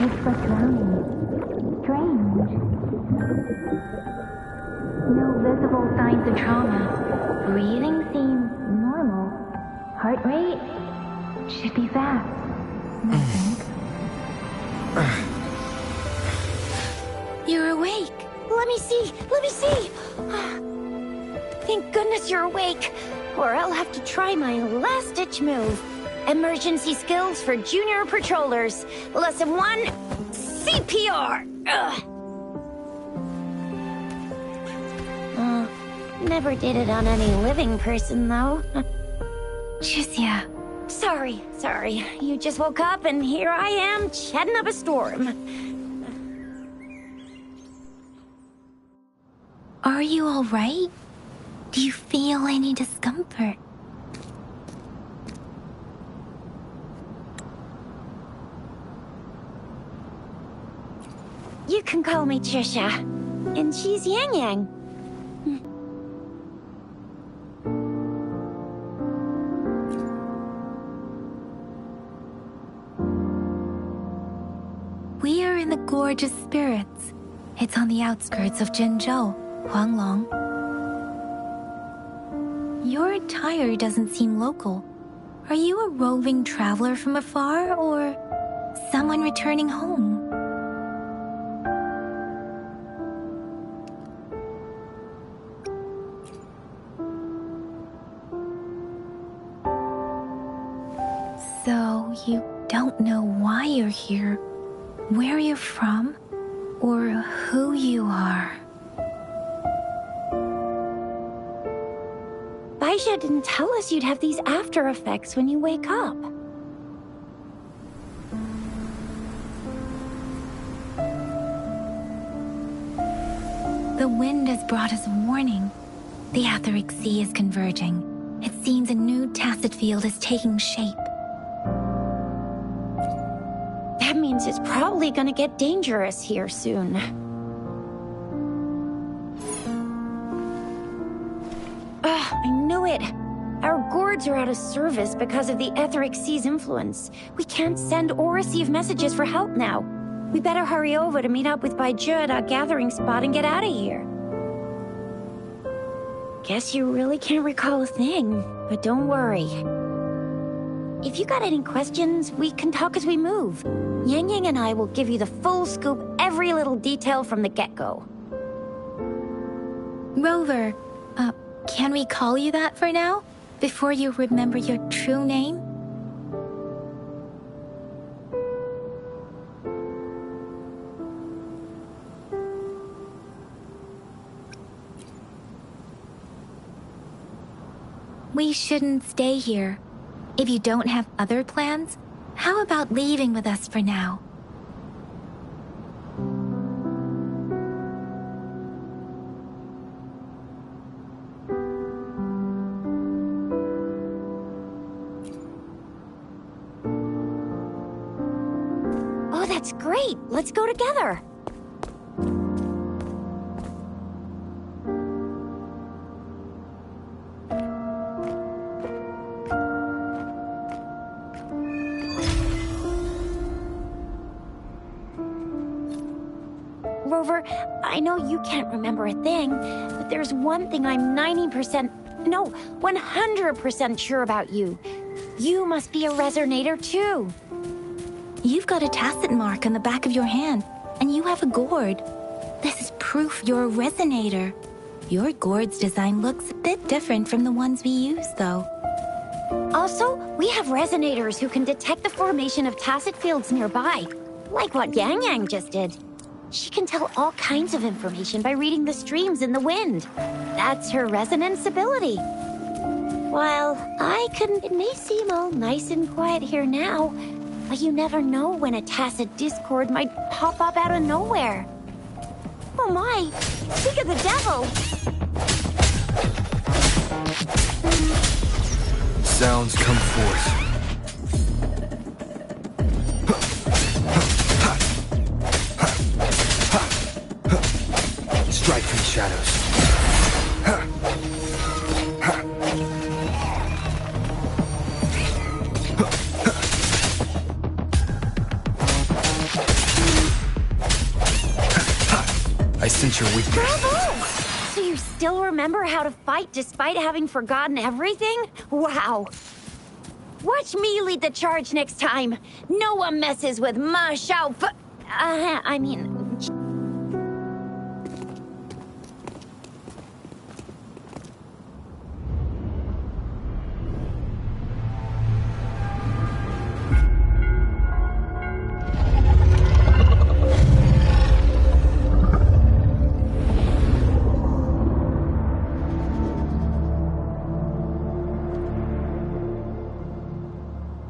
It's like drowning. Strange. No visible signs of trauma. Breathing seems normal. Heart rate should be fast, I think. You're awake. Let me see. Thank goodness you're awake, or I'll have to try my last-ditch move. Emergency skills for junior patrollers. Lesson 1, CPR. Never did it on any living person, though. Jusia. Sorry. You just woke up, and here I am, chatting up a storm. Are you all right? Do you feel any discomfort? You can call me Trisha, and she's Yang Yang. We are in the Gorgeous Spirits. It's on the outskirts of Jinzhou, Huanglong. Your attire doesn't seem local. Are you a roving traveler from afar, or someone returning home? So, you don't know why you're here, where you're from, or who you are. Baisha didn't tell us you'd have these after effects when you wake up. The wind has brought us a warning. The Etheric Sea is converging. It seems a new tacit field is taking shape. That means it's probably gonna get dangerous here soon. I knew it! Our gourds are out of service because of the Etheric Sea's influence. We can't send or receive messages for help now. We better hurry over to meet up with Baiju at our gathering spot and get out of here. Guess you really can't recall a thing, but don't worry. If you got any questions, we can talk as we move. Yang Yang and I will give you the full scoop, every little detail from the get-go. Rover, can we call you that for now? Before you remember your true name? We shouldn't stay here. If you don't have other plans, how about leaving with us for now? Oh, that's great! Let's go together! Rover, I know you can't remember a thing, but there's one thing I'm 100% sure about you. You must be a resonator too. You've got a tacit mark on the back of your hand, and you have a gourd. This is proof you're a resonator. Your gourd's design looks a bit different from the ones we use, though. Also, we have resonators who can detect the formation of tacit fields nearby, like what Yang Yang just did. She can tell all kinds of information by reading the streams in the wind. That's her resonance ability. While it may seem all nice and quiet here now, but you never know when a tacit discord might pop up out of nowhere. Oh my, speak of the devil! Sounds come forth. Strike from the shadows. sense your weakness. Bravo! So you still remember how to fight despite having forgotten everything? Wow. Watch me lead the charge next time. No one messes with my Shao Fu... I mean...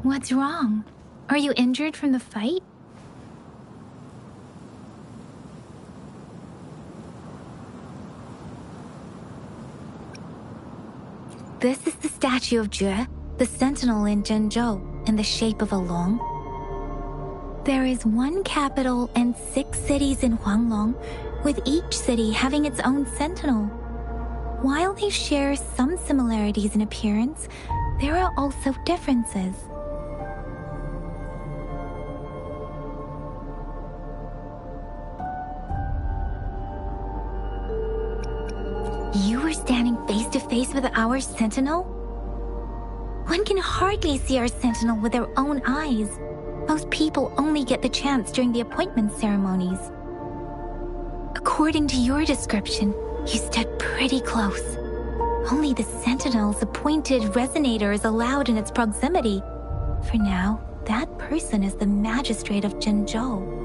What's wrong? Are you injured from the fight? This is the statue of Jue, the sentinel in Zhengzhou, in the shape of a long. There is one capital and 6 cities in Huanglong, with each city having its own sentinel. While they share some similarities in appearance, there are also differences. You were standing face to face with our sentinel? One can hardly see our sentinel with their own eyes. Most people only get the chance during the appointment ceremonies. According to your description, you stood pretty close. Only the sentinel's appointed resonator is allowed in its proximity. For now, that person is the magistrate of Zhengzhou.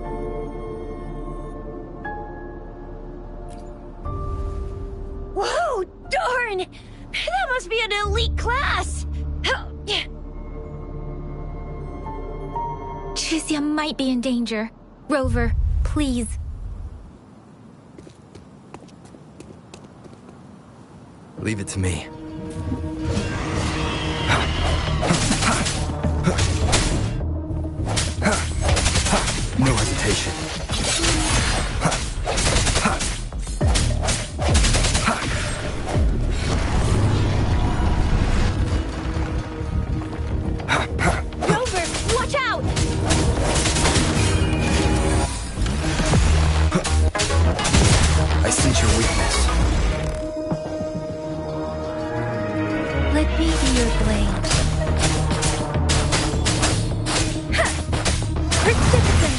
Whoa, darn! That must be an elite class! Tricia might be in danger. Rover, please. Leave it to me. No hesitation. Rover, watch out! I sense your weakness. Let me be your blade. Precipitous!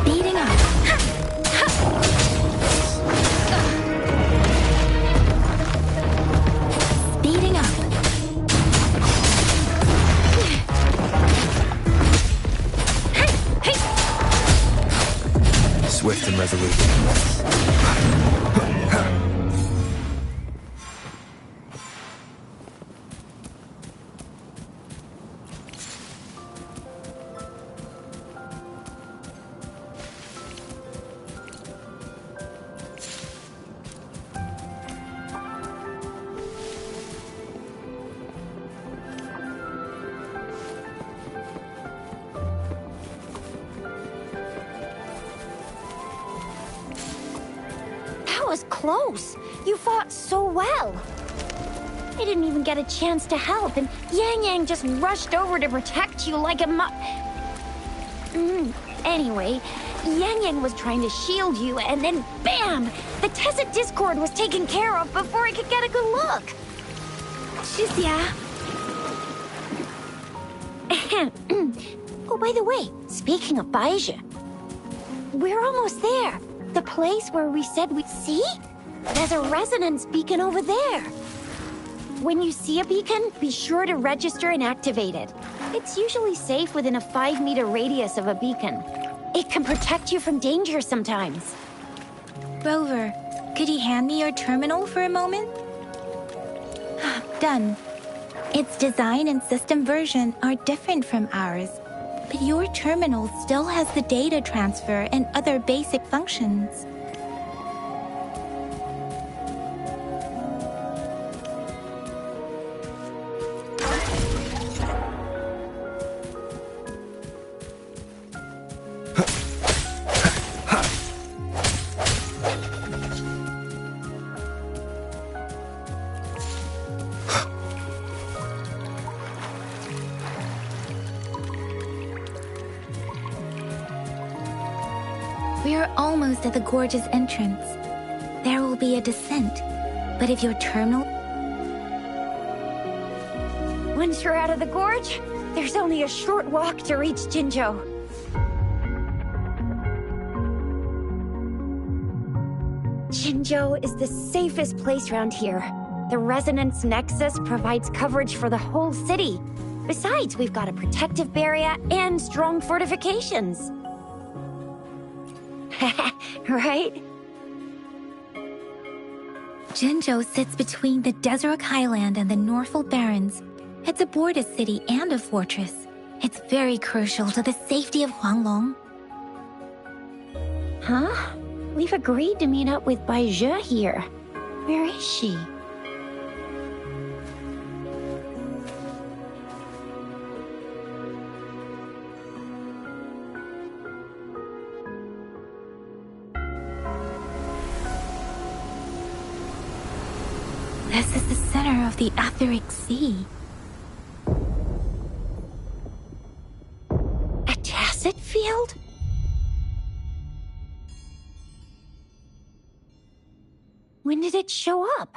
Speeding up. Speeding up. Swift and resolute. That was close. You fought so well. I didn't even get a chance to help, and Yang Yang just rushed over to protect you like a Anyway, Yang Yang was trying to shield you, and then BAM! The Tacit Discord was taken care of before I could get a good look. Tricia. Oh, by the way, speaking of Baizhi, we're almost there. The place where we said we'd see? There's a resonance beacon over there. When you see a beacon, be sure to register and activate it. It's usually safe within a 5-meter radius of a beacon. It can protect you from danger sometimes. Rover, could you hand me your terminal for a moment? Done. Its design and system version are different from ours, but your terminal still has the data transfer and other basic functions. almost at the gorge's entrance. There will be a descent, but if your terminal... Once you're out of the gorge, there's only a short walk to reach Jinzhou. Jinzhou is the safest place around here. The Resonance Nexus provides coverage for the whole city. Besides, we've got a protective barrier and strong fortifications. Right? Jinzhou sits between the Desert Highland and the Norfolk Barrens. It's a border city and a fortress. It's very crucial to the safety of Huanglong. Huh? We've agreed to meet up with Bai Zhe here. Where is she? This is the center of the Etheric Sea. A tacit field? When did it show up?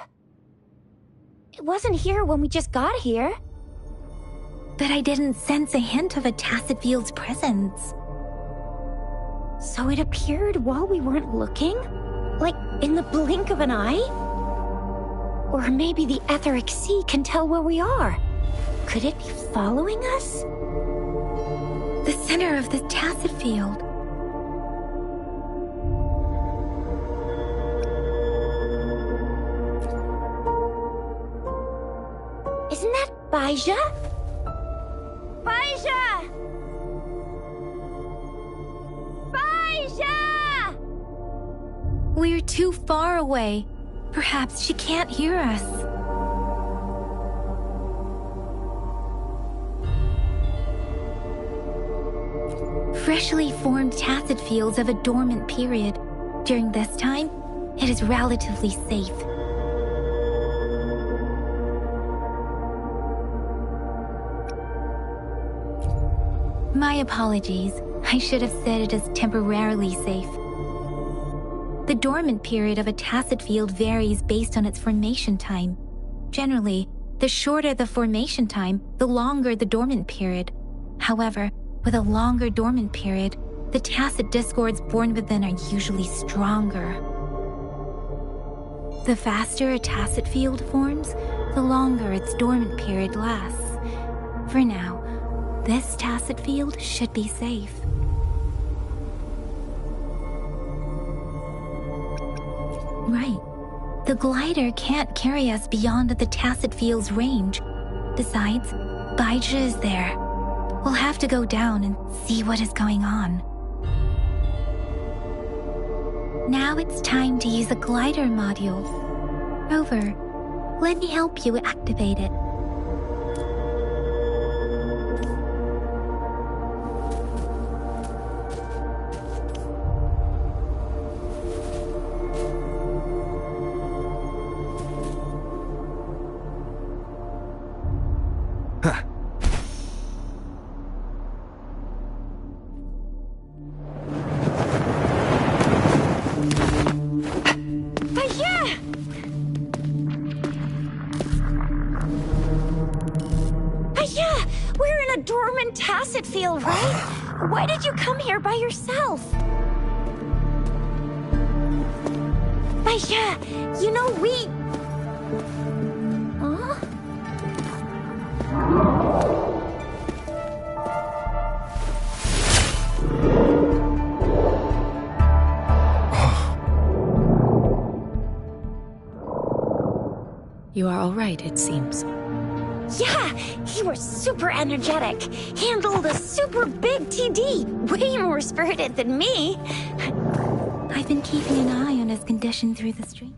It wasn't here when we just got here. But I didn't sense a hint of a tacit field's presence. So it appeared while we weren't looking? Like in the blink of an eye? Or maybe the Etheric Sea can tell where we are. Could it be following us? The center of the tacit field. Isn't that Bai Zhe? Bai Zhe! Bai Zhe! We're too far away. Perhaps she can't hear us. Freshly formed tacit fields have a dormant period. During this time, it is relatively safe. My apologies. I should have said it is temporarily safe. The dormant period of a tacit field varies based on its formation time. Generally, the shorter the formation time, the longer the dormant period. However, with a longer dormant period, the tacit discords born within are usually stronger. The faster a tacit field forms, the longer its dormant period lasts. For now, this tacit field should be safe. Right. The glider can't carry us beyond the tacit field's range. Besides, Bai Zhe is there. We'll have to go down and see what is going on. Now it's time to use the glider module. Rover, let me help you activate it. Tacit field, right? Why did you come here by yourself? Bai Zhe, you know we... Huh? You are all right, it seems. Yeah, he was super energetic. Handled a super big TD. Way more spirited than me. I've been keeping an eye on his condition through the stream.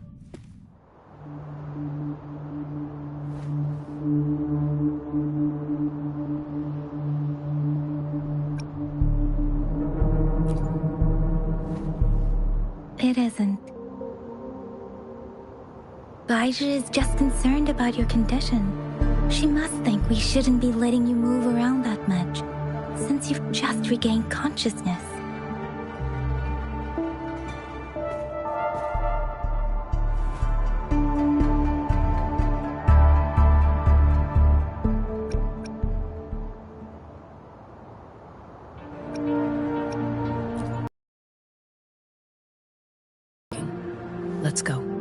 It isn't. Bai Zhe is just concerned about your condition. She must think we shouldn't be letting you move around that much, since you've just regained consciousness. Let's go.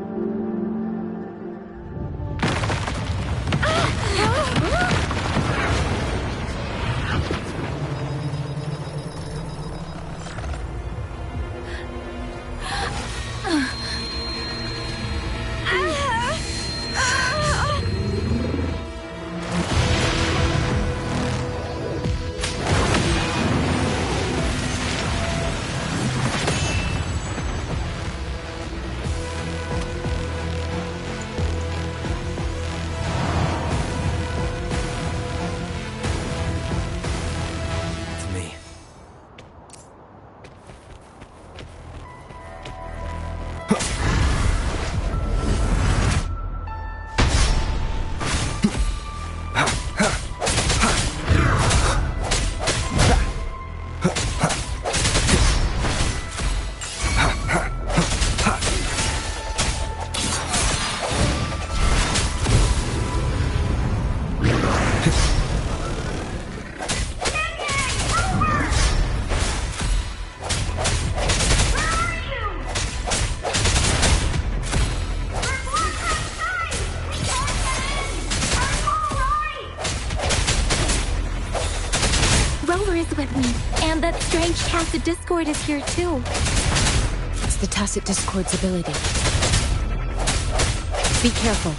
Tacit Discord is here too. It's the Tacit Discord's ability. Be careful.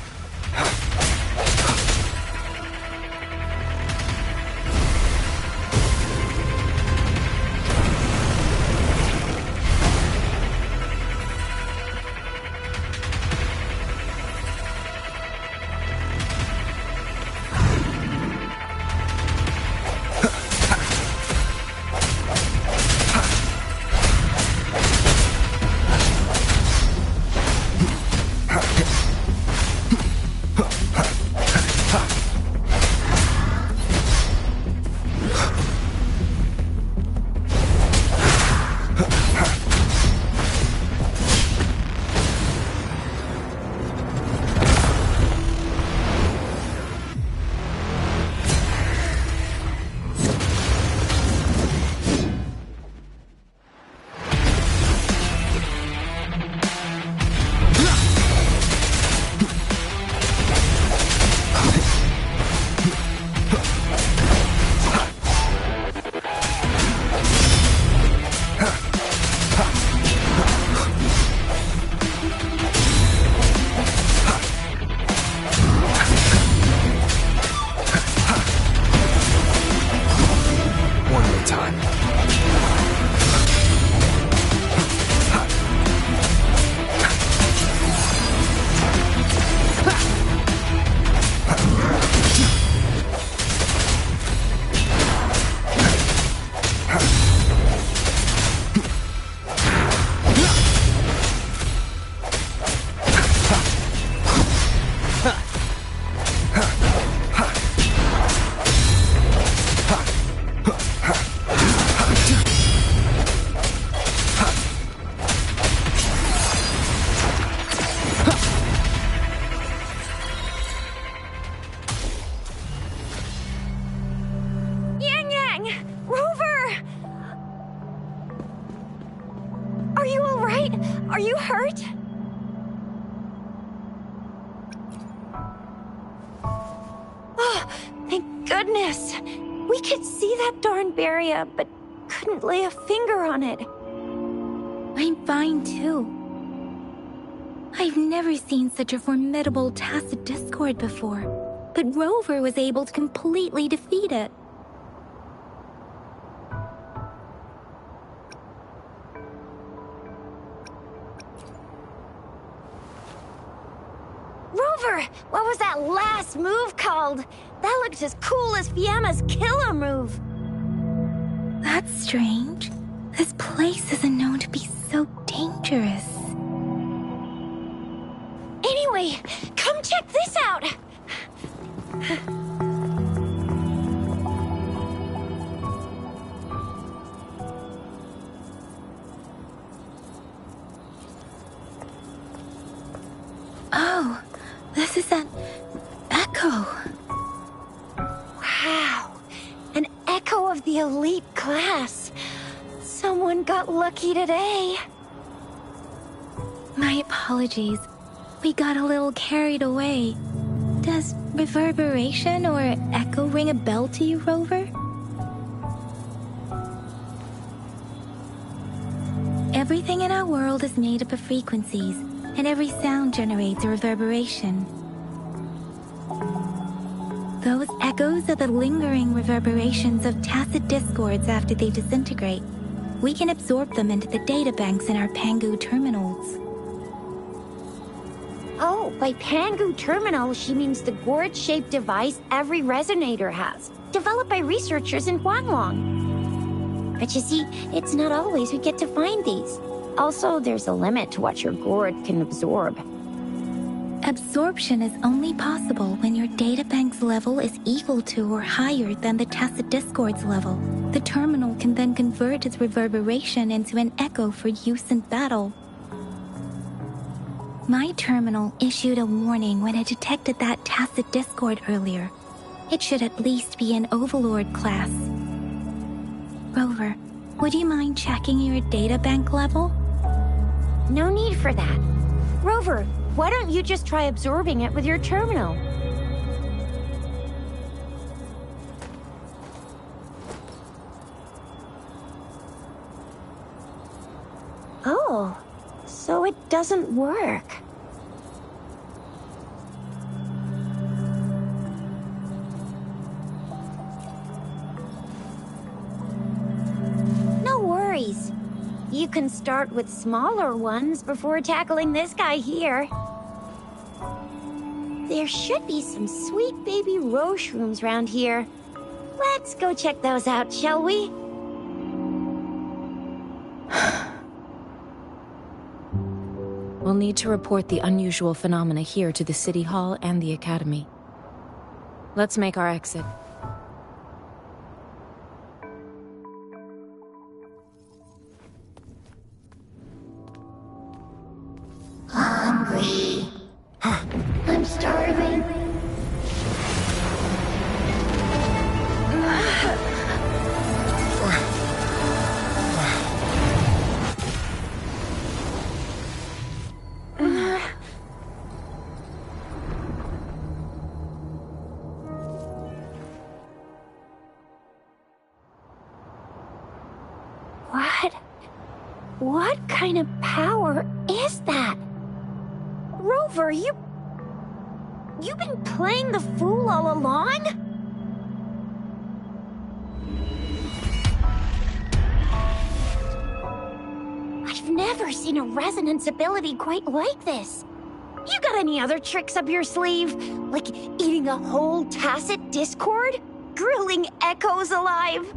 But couldn't lay a finger on it. I'm fine too. I've never seen such a formidable Tacit Discord before, but Rover was able to completely defeat it. Rover, what was that last move called? That looked as cool as Fiamma's killer move. That's strange. This place isn't known to be so dangerous. Anyway, come check this out! Oh, this is an echo. Wow, an echo of the elite class. Someone got lucky today. My apologies. We got a little carried away. Does reverberation or echo ring a bell to you, Rover? Everything in our world is made up of frequencies, and every sound generates a reverberation. Those echoes are the lingering reverberations of tacit discords after they disintegrate. We can absorb them into the databanks in our Pangu terminals. Oh, by Pangu terminal, she means the gourd-shaped device every resonator has, developed by researchers in Huanglong. But you see, it's not always we get to find these. Also, there's a limit to what your gourd can absorb. Absorption is only possible when your databank's level is equal to or higher than the tacit discord's level. The terminal can then convert its reverberation into an echo for use in battle. My terminal issued a warning when it detected that tacit discord earlier. It should at least be an Overlord class. Rover, would you mind checking your databank level? No need for that. Rover, why don't you just try absorbing it with your terminal? Oh, so it doesn't work. No worries. You can start with smaller ones before tackling this guy here. There should be some sweet baby rose shrooms around here. Let's go check those out, shall we? We'll need to report the unusual phenomena here to the City Hall and the Academy. Let's make our exit. Hungry. I'm starving. What kind of power is that? Rover, you've been playing the fool all along? I've never seen a resonance ability quite like this. You got any other tricks up your sleeve? Like eating a whole tacit discord? Grilling echoes alive?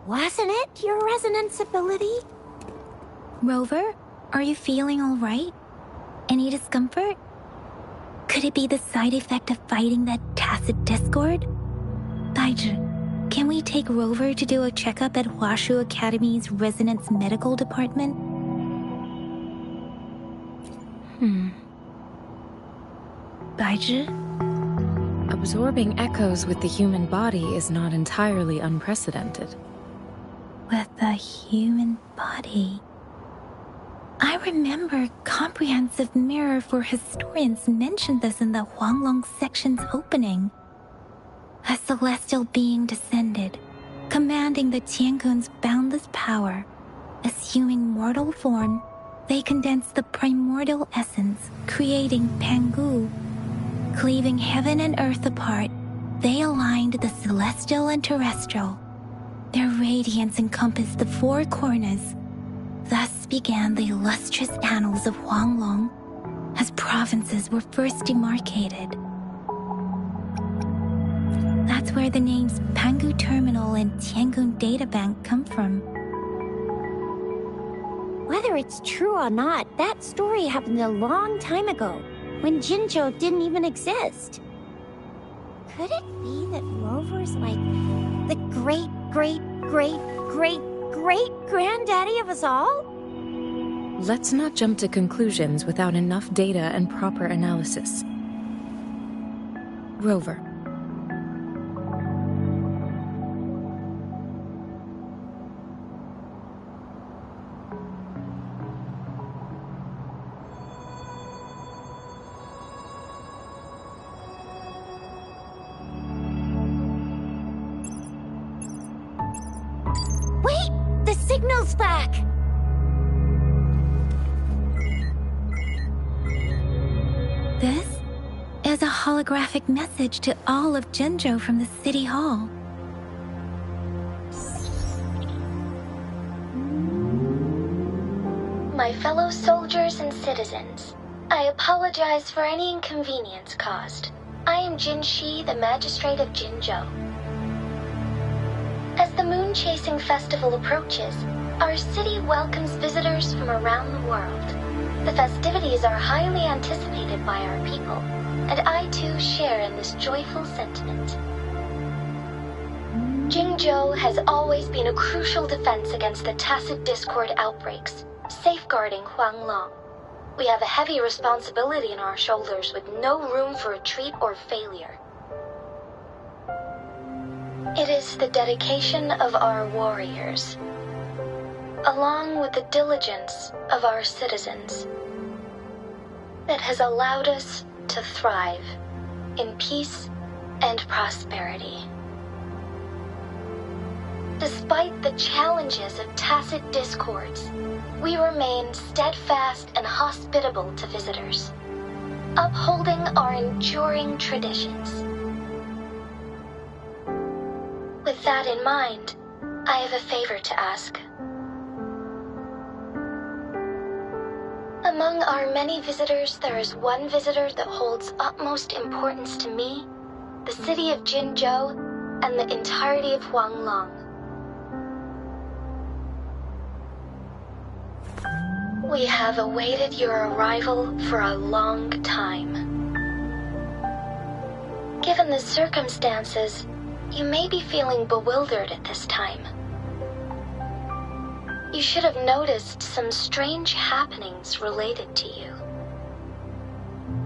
Wasn't it your resonance ability? Rover, are you feeling all right? Any discomfort? Could it be the side effect of fighting that tacit discord? Daiju, can we take Rover to do a checkup at Hwashu Academy's Resonance Medical Department? Daiju? Absorbing echoes with the human body is not entirely unprecedented. With the human body. I remember Comprehensive Mirror for Historians mentioned this in the Huanglong section's opening. A celestial being descended, commanding the Tiankun's boundless power. Assuming mortal form, they condensed the primordial essence, creating Pangu. Cleaving heaven and earth apart, they aligned the celestial and terrestrial. Their radiance encompassed the four corners. Thus began the illustrious annals of Huanglong, as provinces were first demarcated. That's where the names Pangu Terminal and Tiangun Databank come from. Whether it's true or not, that story happened a long time ago, when Jinzhou didn't even exist. Could it be that Rover's like the great-great-great-great-great-granddaddy of us all? Let's not jump to conclusions without enough data and proper analysis. Rover. signal's back! This is a holographic message to all of Jinzhou from the City Hall. My fellow soldiers and citizens, I apologize for any inconvenience caused. I am Jin Shi, the Magistrate of Jinzhou. As the Moon-Chasing Festival approaches, our city welcomes visitors from around the world. The festivities are highly anticipated by our people, and I too share in this joyful sentiment. Jinzhou has always been a crucial defense against the tacit discord outbreaks, safeguarding Huanglong. We have a heavy responsibility on our shoulders with no room for retreat or failure. It is the dedication of our warriors, along with the diligence of our citizens, that has allowed us to thrive in peace and prosperity. Despite the challenges of tacit discords, we remain steadfast and hospitable to visitors, upholding our enduring traditions. With that in mind, I have a favor to ask. Among our many visitors, there is one visitor that holds utmost importance to me, the city of Jinzhou, and the entirety of Huanglong. We have awaited your arrival for a long time. Given the circumstances, you may be feeling bewildered at this time. You should have noticed some strange happenings related to you.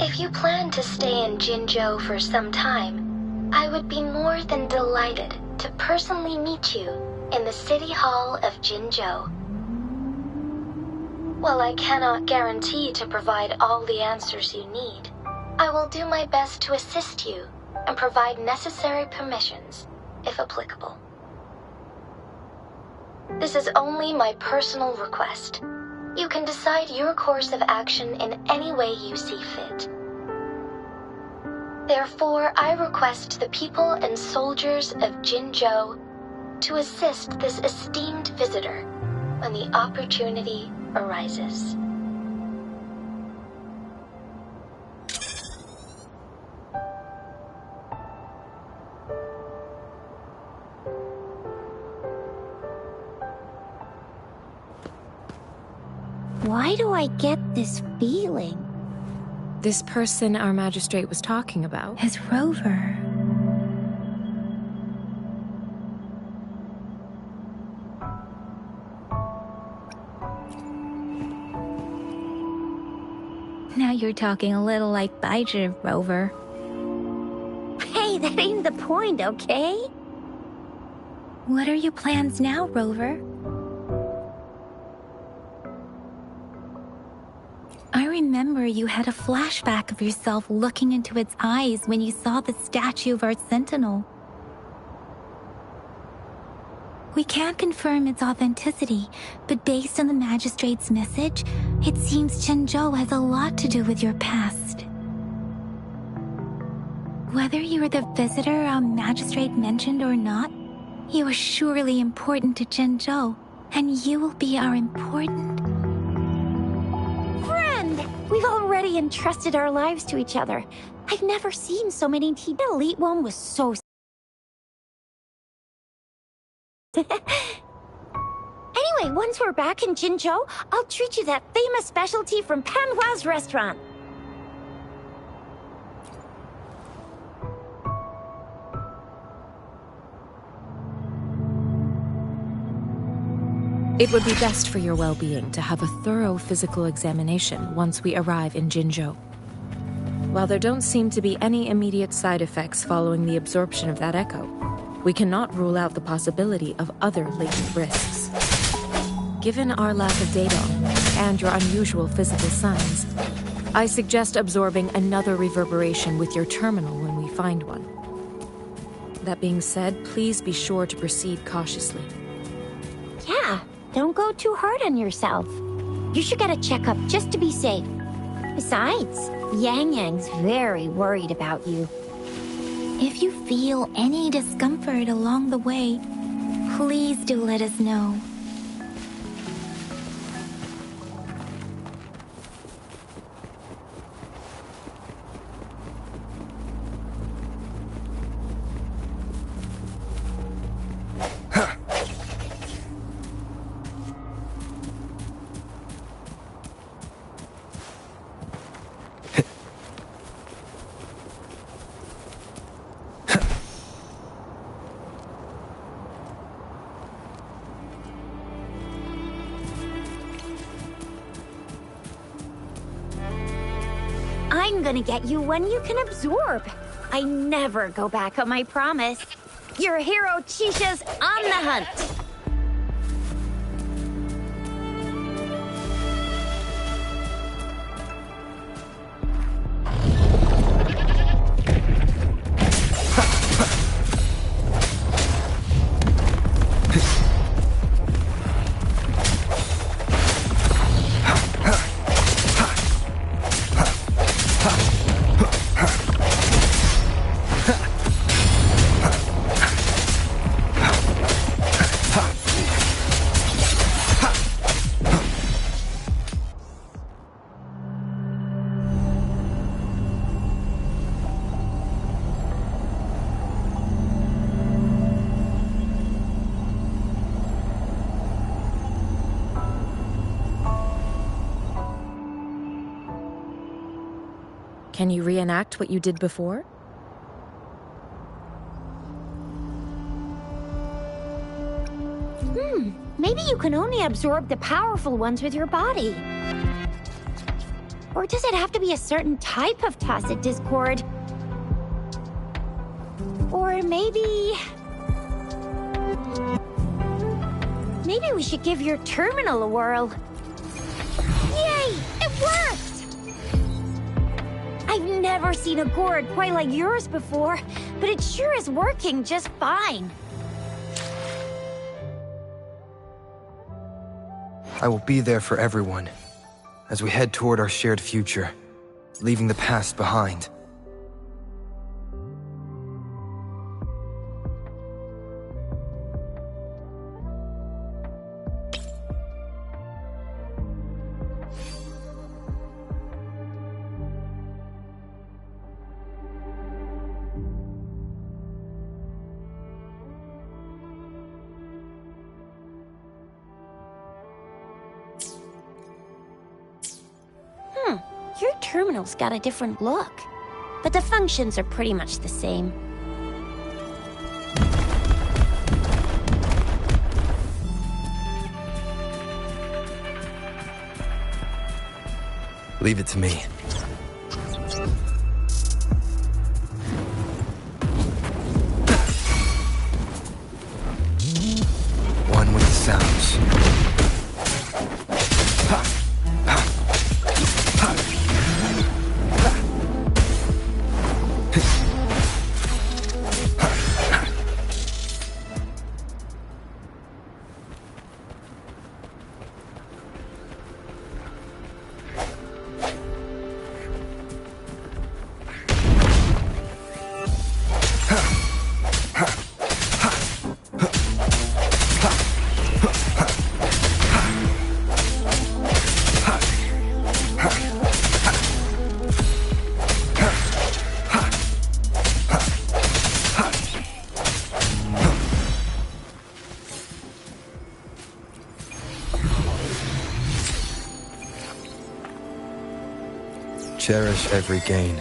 If you plan to stay in Jinzhou for some time, I would be more than delighted to personally meet you in the City Hall of Jinzhou. While I cannot guarantee to provide all the answers you need, I will do my best to assist you and provide necessary permissions, if applicable. This is only my personal request. You can decide your course of action in any way you see fit. Therefore, I request the people and soldiers of Jinzhou to assist this esteemed visitor when the opportunity arises. Why do I get this feeling? This person our magistrate was talking about. Is Rover. Now you're talking a little like Baizhi, Rover. Hey, that ain't the point, okay? What are your plans now, Rover? I remember you had a flashback of yourself looking into its eyes when you saw the statue of our sentinel. We can't confirm its authenticity, but based on the magistrate's message, it seems Jinzhou has a lot to do with your past. Whether you are the visitor our magistrate mentioned or not, you are surely important to Jinzhou, and you will be our important... Friend! We've already entrusted our lives to each other. I've never seen so many The Elite One was so... Anyway, once we're back in Jinzhou, I'll treat you that famous specialty from Panhua's restaurant. It would be best for your well-being to have a thorough physical examination once we arrive in Jinzhou. While there don't seem to be any immediate side effects following the absorption of that echo, we cannot rule out the possibility of other latent risks. Given our lack of data and your unusual physical signs, I suggest absorbing another reverberation with your terminal when we find one. That being said, please be sure to proceed cautiously. Yeah, Don't go too hard on yourself. You should get a checkup just to be safe. Besides, Yang Yang's very worried about you. If you feel any discomfort along the way, please do let us know. I'm gonna get you one you can absorb. I never go back on my promise. Your hero Chisha's on the hunt. Can you reenact what you did before? Maybe you can only absorb the powerful ones with your body. Or does it have to be a certain type of tacit discord? Or maybe we should give your terminal a whirl. Yay! It worked! I've never seen a gourd quite like yours before, but it sure is working just fine. I will be there for everyone, as we head toward our shared future, leaving the past behind. Your terminal's got a different look, but the functions are pretty much the same. Leave it to me. One with the sounds. Cherish every gain.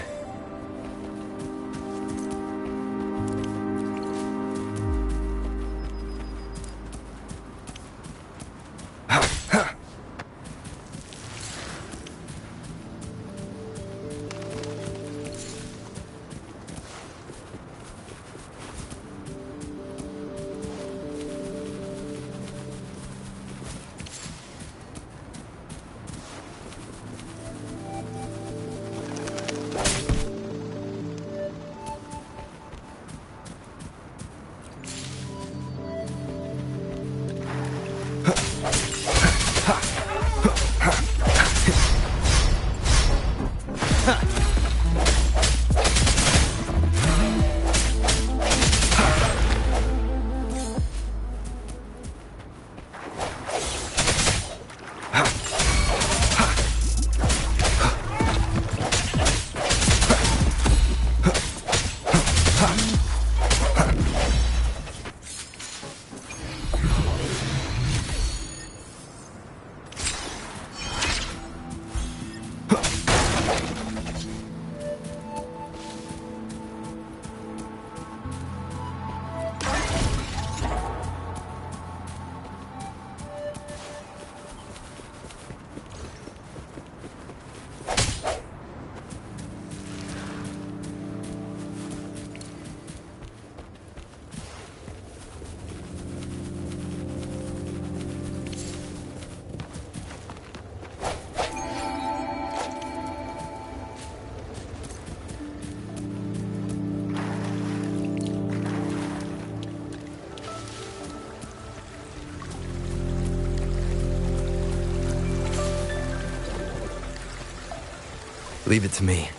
Leave it to me.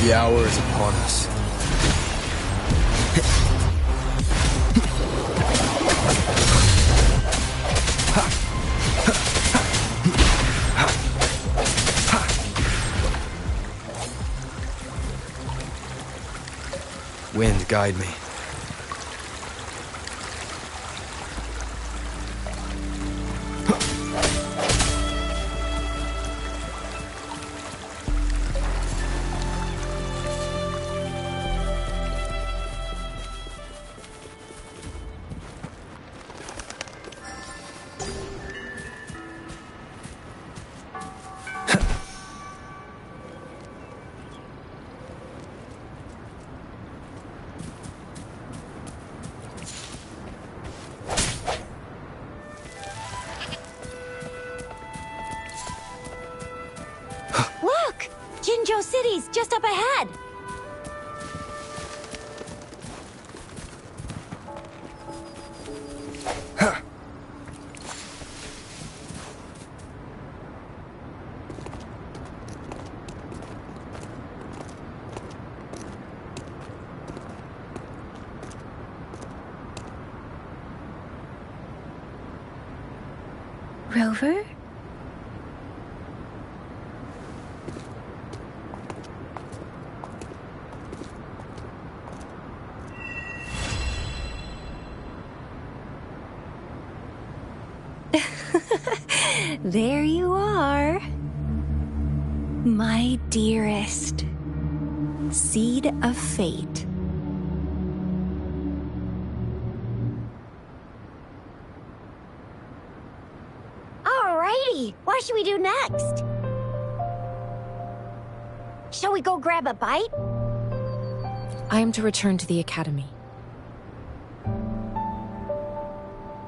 The hour is upon us. Wind, guide me. Look! Jinzhou City's just up ahead! Rover? There you are. My dearest. Seed of fate. Alrighty, what should we do next? Shall we go grab a bite? I am to return to the Academy.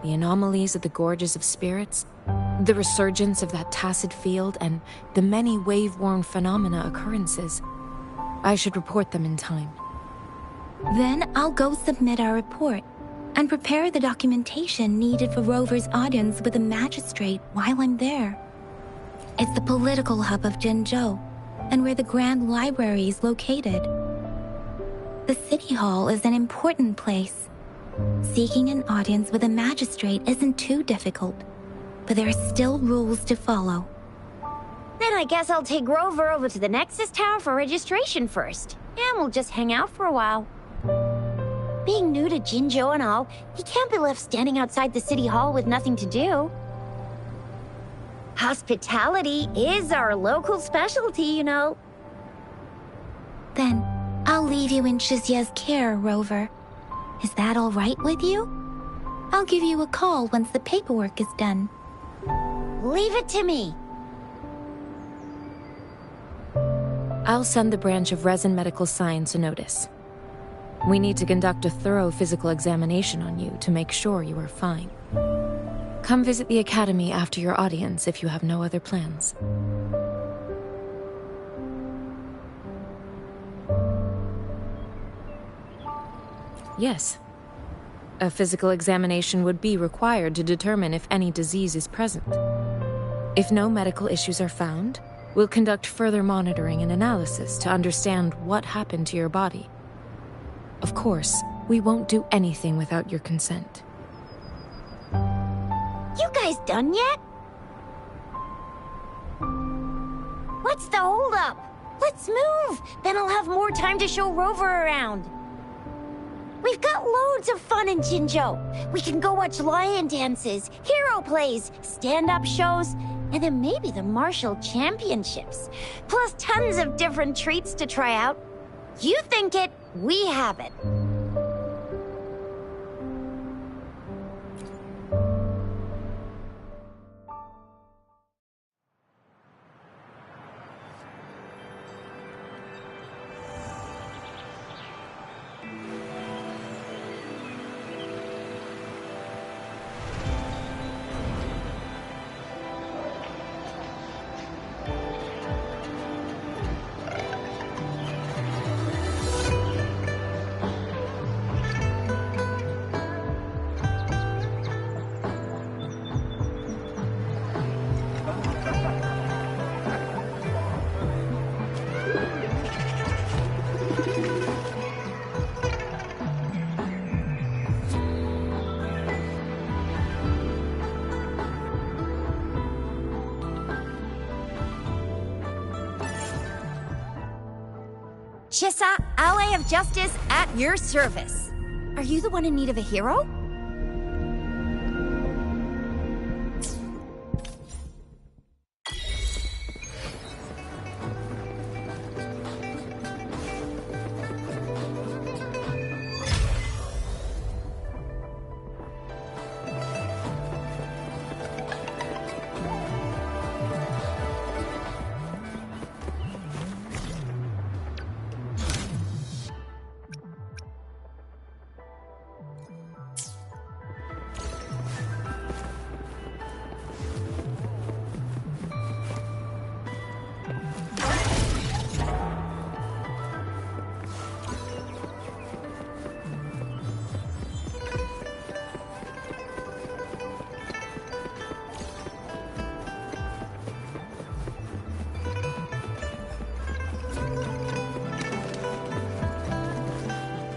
The anomalies of the Gorges of Spirits, the resurgence of that tacit field, and the many wave-worn phenomena occurrences. I should report them in time. Then I'll go submit our report and prepare the documentation needed for Rover's audience with the magistrate while I'm there. It's the political hub of Jinzhou, and where the Grand Library is located. The City Hall is an important place. Seeking an audience with a magistrate isn't too difficult, but there are still rules to follow. Then I guess I'll take Rover over to the Nexus Tower for registration first, and we'll just hang out for a while. Being new to Jinzhou and all, he can't be left standing outside the City Hall with nothing to do. Hospitality is our local specialty, you know. Then I'll leave you in Shizye's care, Rover. Is that all right with you? I'll give you a call once the paperwork is done. Leave it to me. I'll send the branch of Resin Medical Science a notice. We need to conduct a thorough physical examination on you to make sure you are fine. Come visit the Academy after your audience if you have no other plans. Yes. A physical examination would be required to determine if any disease is present. If no medical issues are found, we'll conduct further monitoring and analysis to understand what happened to your body. Of course, we won't do anything without your consent. You guys done yet? What's the holdup? Let's move! Then I'll have more time to show Rover around. We've got loads of fun in Jinzhou. We can go watch lion dances, hero plays, stand-up shows, and then maybe the martial championships. Plus tons of different treats to try out. You think it, we have it. Chissa, ally of justice, at your service. Are you the one in need of a hero?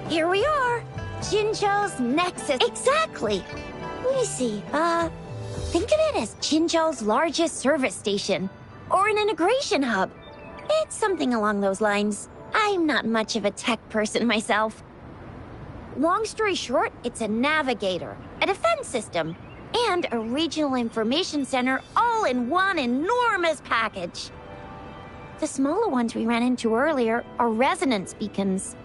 Here we are. Jinzhou's Nexus. Exactly. Let me see. Think of it as Jinzhou's largest service station. Or an integration hub. It's something along those lines. I'm not much of a tech person myself. Long story short, it's a navigator, a defense system, and a regional information center all in one enormous package. The smaller ones we ran into earlier are resonance beacons.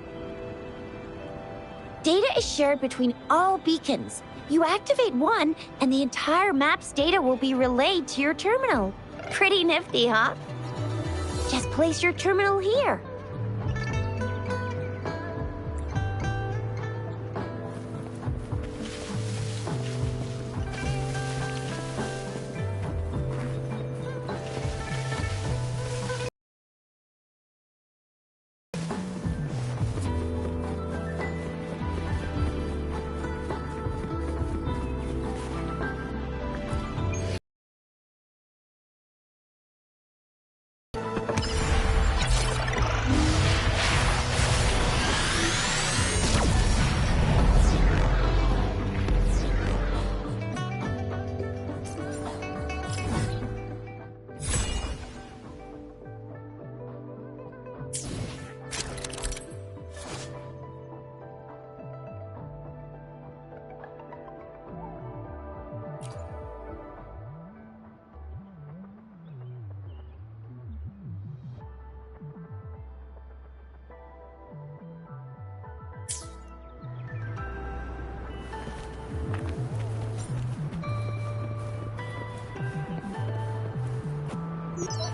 Data is shared between all beacons. You activate one, and the entire map's data will be relayed to your terminal. Pretty nifty, huh? Just place your terminal here.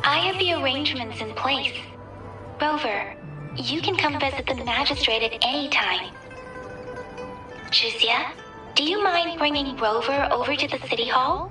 I have the arrangements in place. Rover, you can come visit the magistrate at any time. Juzia, do you mind bringing Rover over to the city hall?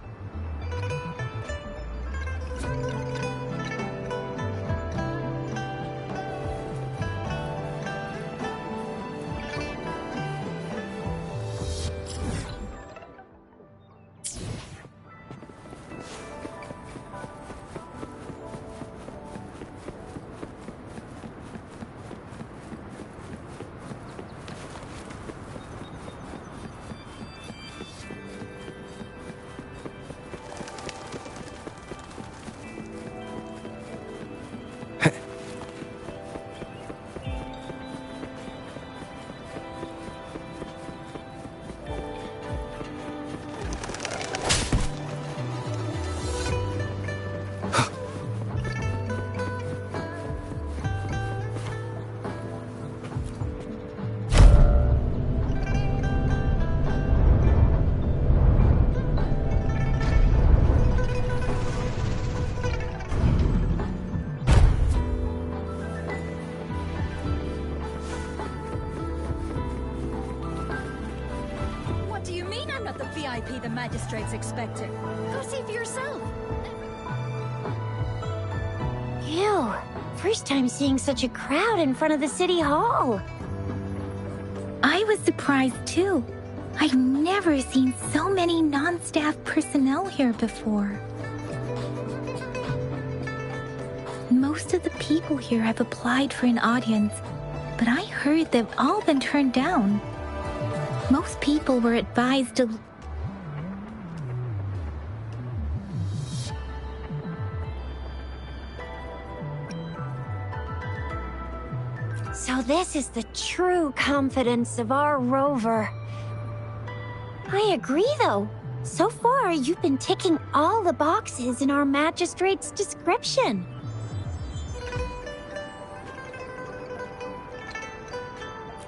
VIP the magistrate's expecting. Go see for yourself. Ew. First time seeing such a crowd in front of the city hall. I was surprised too. I've never seen so many non-staff personnel here before. Most of the people here have applied for an audience, but I heard they've all been turned down. Most people were advised to... So this is the true confidence of our rover. I agree, though. So far, you've been ticking all the boxes in our magistrate's description.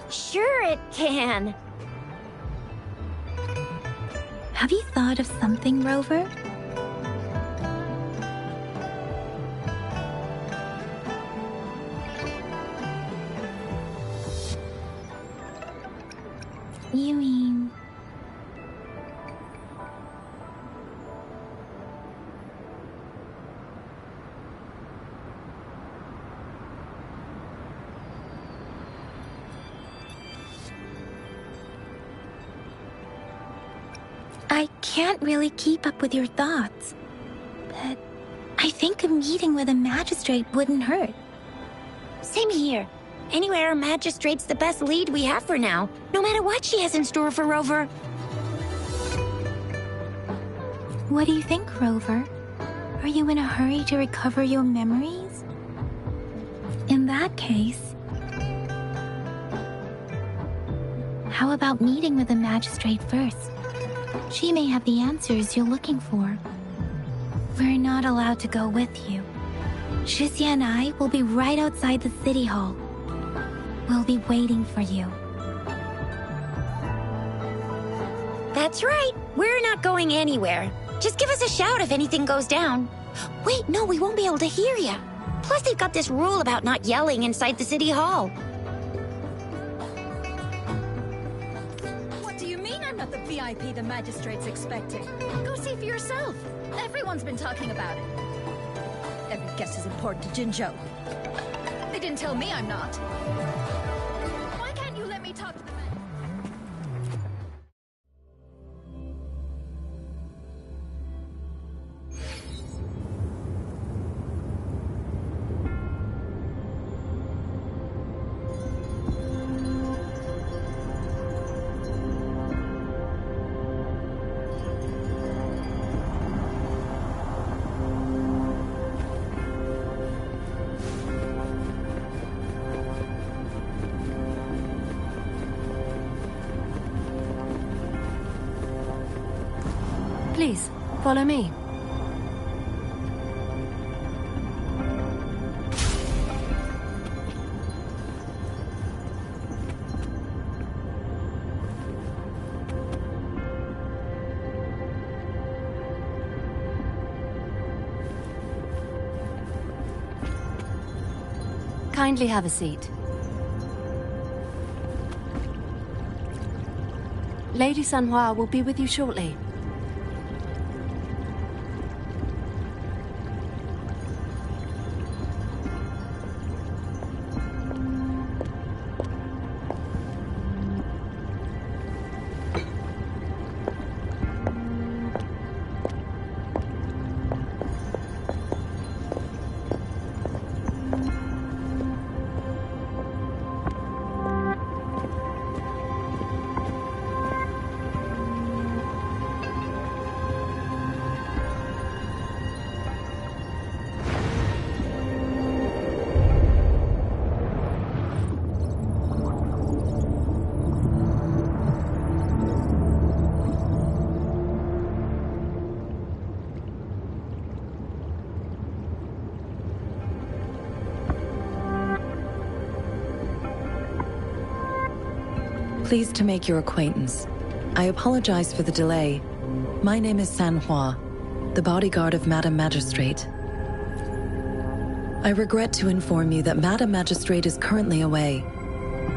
Sure it can. Have you thought of something, Rover? You mean... I can't really keep up with your thoughts, but I think a meeting with a magistrate wouldn't hurt. Same here. Anywhere a magistrate's the best lead we have for now, no matter what she has in store for Rover. What do you think, Rover? Are you in a hurry to recover your memories? In that case, how about meeting with the magistrate first? She may have the answers you're looking for. We're not allowed to go with you. Shizia and I will be right outside the city hall. We'll be waiting for you. That's right. We're not going anywhere. Just give us a shout if anything goes down. Wait, no, we won't be able to hear you. Plus, they've got this rule about not yelling inside the city hall. What do you mean I'm not the VIP the magistrate's expecting? Go see for yourself. Everyone's been talking about it. Every guest is important to Jinzhou. They didn't tell me I'm not. Why can't you let me talk to the man? Please, follow me. Kindly have a seat. Lady Sanhua will be with you shortly. Pleased to make your acquaintance. I apologize for the delay. My name is Sanhua, the bodyguard of Madam Magistrate. I regret to inform you that Madam Magistrate is currently away.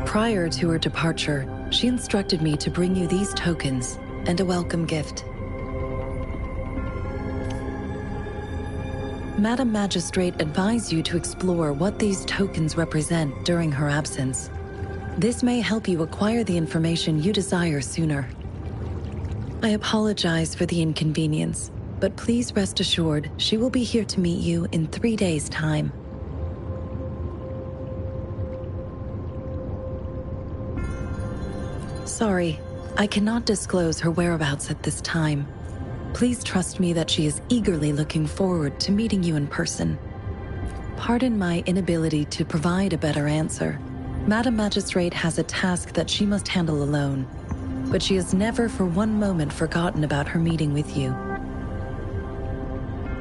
Prior to her departure, she instructed me to bring you these tokens and a welcome gift. Madam Magistrate advised you to explore what these tokens represent during her absence. This may help you acquire the information you desire sooner. I apologize for the inconvenience, but please rest assured she will be here to meet you in 3 days' time. Sorry, I cannot disclose her whereabouts at this time. Please trust me that she is eagerly looking forward to meeting you in person. Pardon my inability to provide a better answer. Madam Magistrate has a task that she must handle alone, but she has never for one moment forgotten about her meeting with you.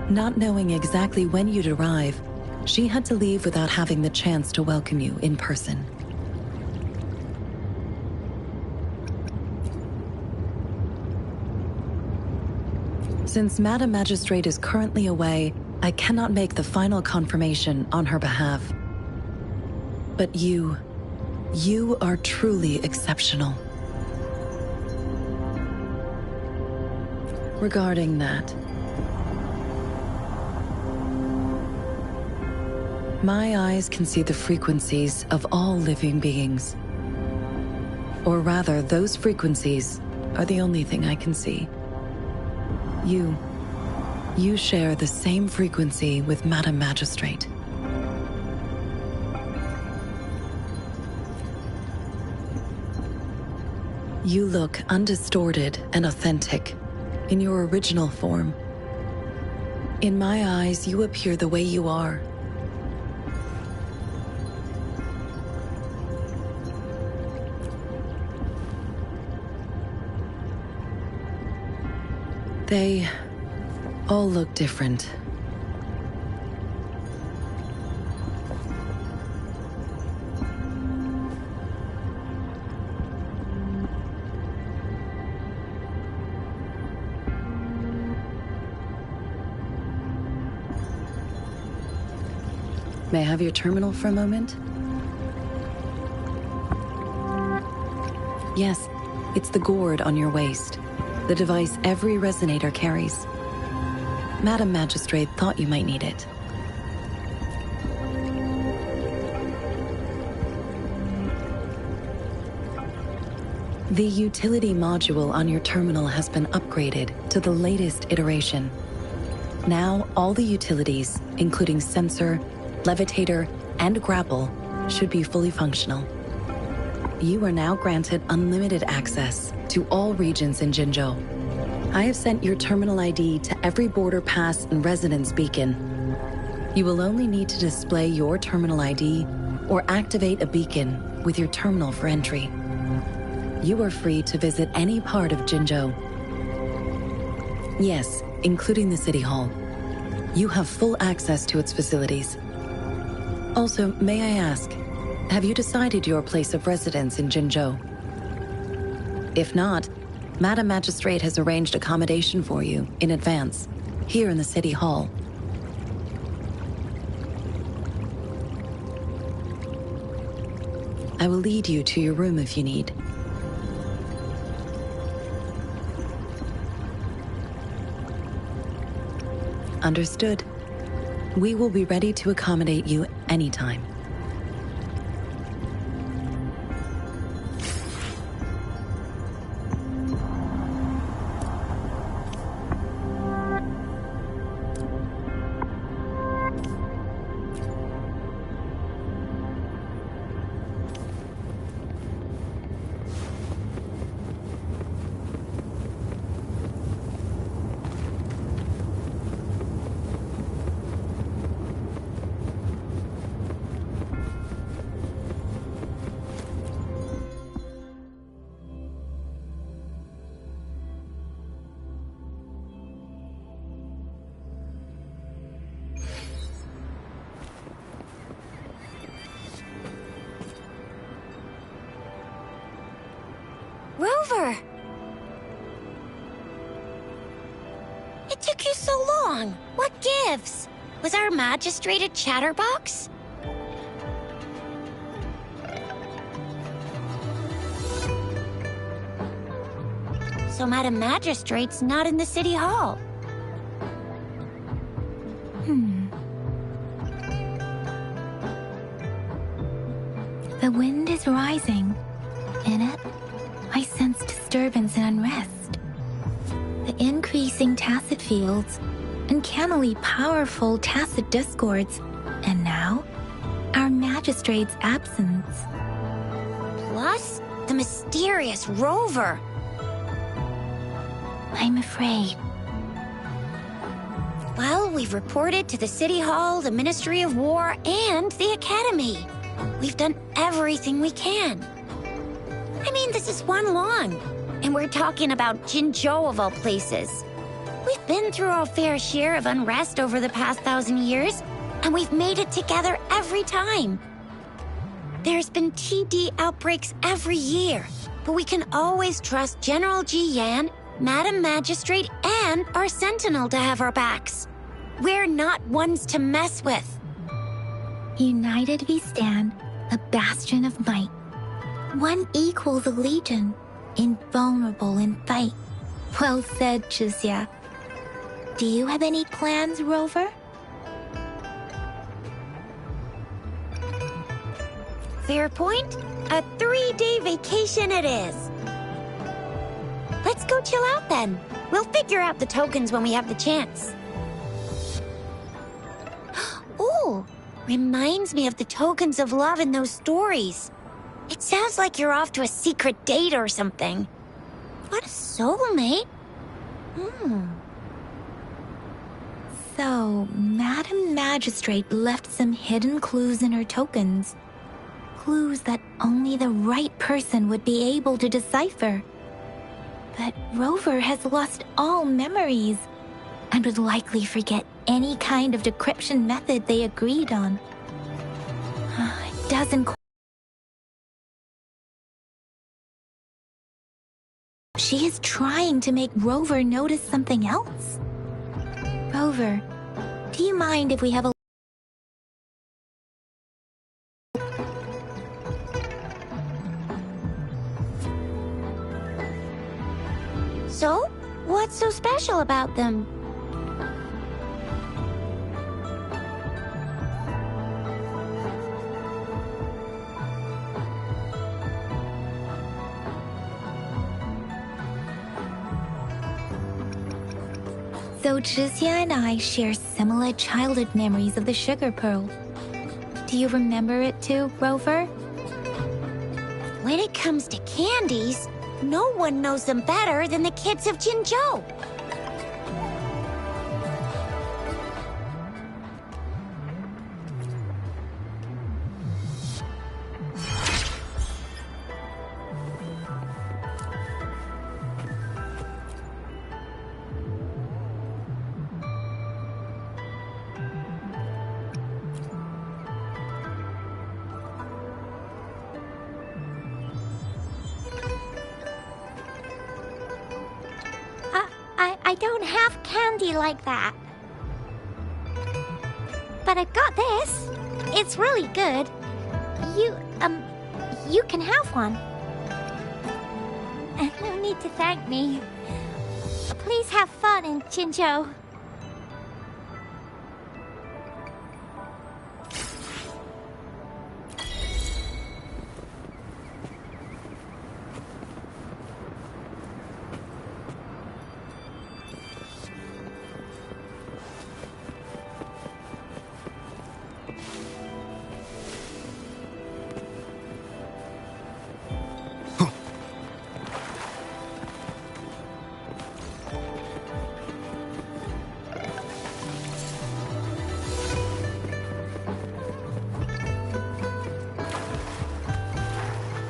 Not knowing exactly when you'd arrive, she had to leave without having the chance to welcome you in person. Since Madam Magistrate is currently away, I cannot make the final confirmation on her behalf. But you are truly exceptional. Regarding that, my eyes can see the frequencies of all living beings. Or rather, those frequencies are the only thing I can see. You share the same frequency with Madam Magistrate. You look undistorted and authentic in your original form. In my eyes, you appear the way you are. They all look different. May I have your terminal for a moment? Yes, it's the gourd on your waist. The device every resonator carries. Madam Magistrate thought you might need it. The utility module on your terminal has been upgraded to the latest iteration. Now, all the utilities, including sensor, levitator, and grapple, should be fully functional. You are now granted unlimited access to all regions in Jinzhou. I have sent your terminal ID to every border pass and residence beacon. You will only need to display your terminal ID or activate a beacon with your terminal for entry. You are free to visit any part of Jinzhou. Yes, including the City Hall. You have full access to its facilities. Also, may I ask, have you decided your place of residence in Jinzhou? If not, Madam Magistrate has arranged accommodation for you in advance, here in the City Hall. I will lead you to your room if you need. Understood. We will be ready to accommodate you anytime. Rover! It took you so long. What gives? Was our magistrate a chatterbox? So Madam Magistrate's not in the City Hall. The wind is rising. In it, I sense disturbance and unrest. The increasing tacit fields, uncannily powerful tacit discords, and now, our magistrate's absence. Plus, the mysterious Rover. I'm afraid. Well, we've reported to the City Hall, the Ministry of War, and the Academy. We've done everything we can. I mean, this is one long. And we're talking about Jinzhou of all places. We've been through our fair share of unrest over the past 1,000 years, and we've made it together every time. There's been TD outbreaks every year, but we can always trust General Ji Yan, Madam Magistrate, and our Sentinel to have our backs. We're not ones to mess with. United we stand, a bastion of might. One equals a legion, invulnerable in fight. Well said, Chixia. Do you have any plans, Rover? Fair point. A 3-day vacation it is. Let's go chill out then. We'll figure out the tokens when we have the chance. Ooh, reminds me of the tokens of love in those stories. It sounds like you're off to a secret date or something. What a soulmate. So, Madam Magistrate left some hidden clues in her tokens. Clues that only the right person would be able to decipher. But Rover has lost all memories and would likely forget any kind of decryption method they agreed on. It doesn't. She is trying to make Rover notice something else. Rover, do you mind if we have a... So, what's so special about them? So Chixia and I share similar childhood memories of the sugar pearl. Do you remember it too, Rover? When it comes to candies, no one knows them better than the kids of Jinzhou. I don't have candy like that. But I've got this. It's really good. You can have one. No need to thank me. Please have fun in Jinzhou.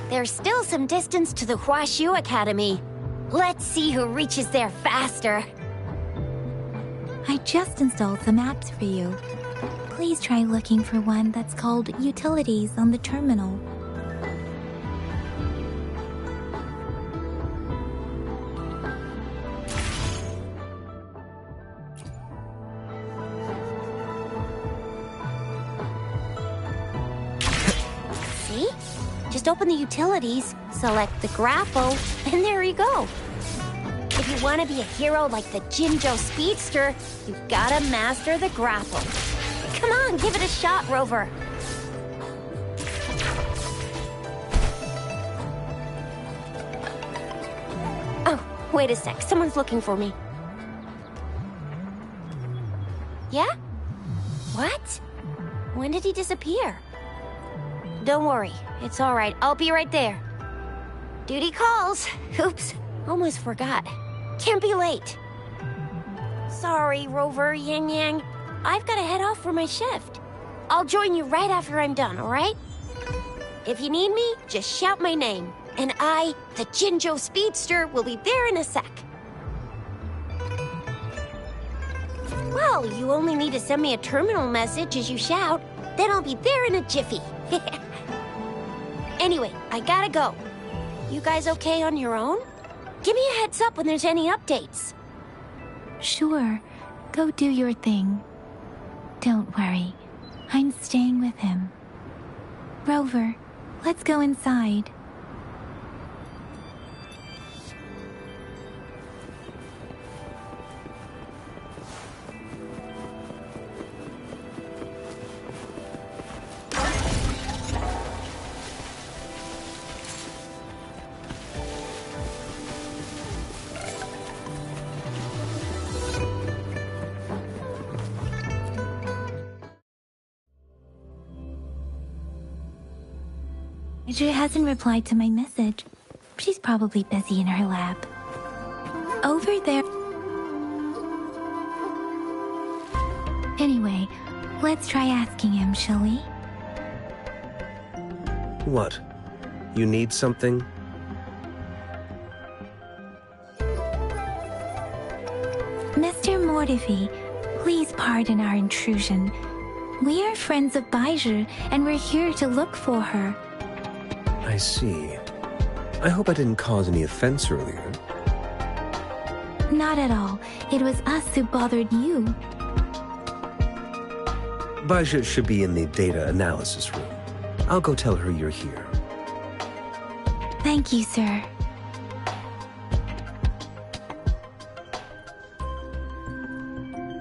There's still some distance to the Huaxu Academy. Let's see who reaches there faster. I just installed some apps for you. Please try looking for one that's called Utilities on the terminal. See? Just open the utilities, select the grapple, and there you go. If you want to be a hero like the Jinzhou Speedster, you've got to master the grapple. Come on, give it a shot, Rover. Oh, wait a sec. Someone's looking for me. Yeah? What? When did he disappear? Don't worry. It's all right. I'll be right there. Duty calls. Oops. Almost forgot. Can't be late. Sorry, Rover, Yang. I've got to head off for my shift. I'll join you right after I'm done, all right? If you need me, just shout my name. And I, the Jinjo Speedster, will be there in a sec. Well, you only need to send me a terminal message as you shout. Then I'll be there in a jiffy. Anyway, I gotta go. You guys okay on your own? Give me a heads up when there's any updates. Sure. Go do your thing. Don't worry. I'm staying with him. Rover, let's go inside. She hasn't replied to my message. She's probably busy in her lab. Over there. Anyway, let's try asking him, shall we? What? You need something? Mr. Mortifi, please pardon our intrusion. We are friends of Baizhi, and we're here to look for her. I see. I hope I didn't cause any offense earlier. Not at all. It was us who bothered you. Baizhi should be in the data analysis room. I'll go tell her you're here. Thank you, sir.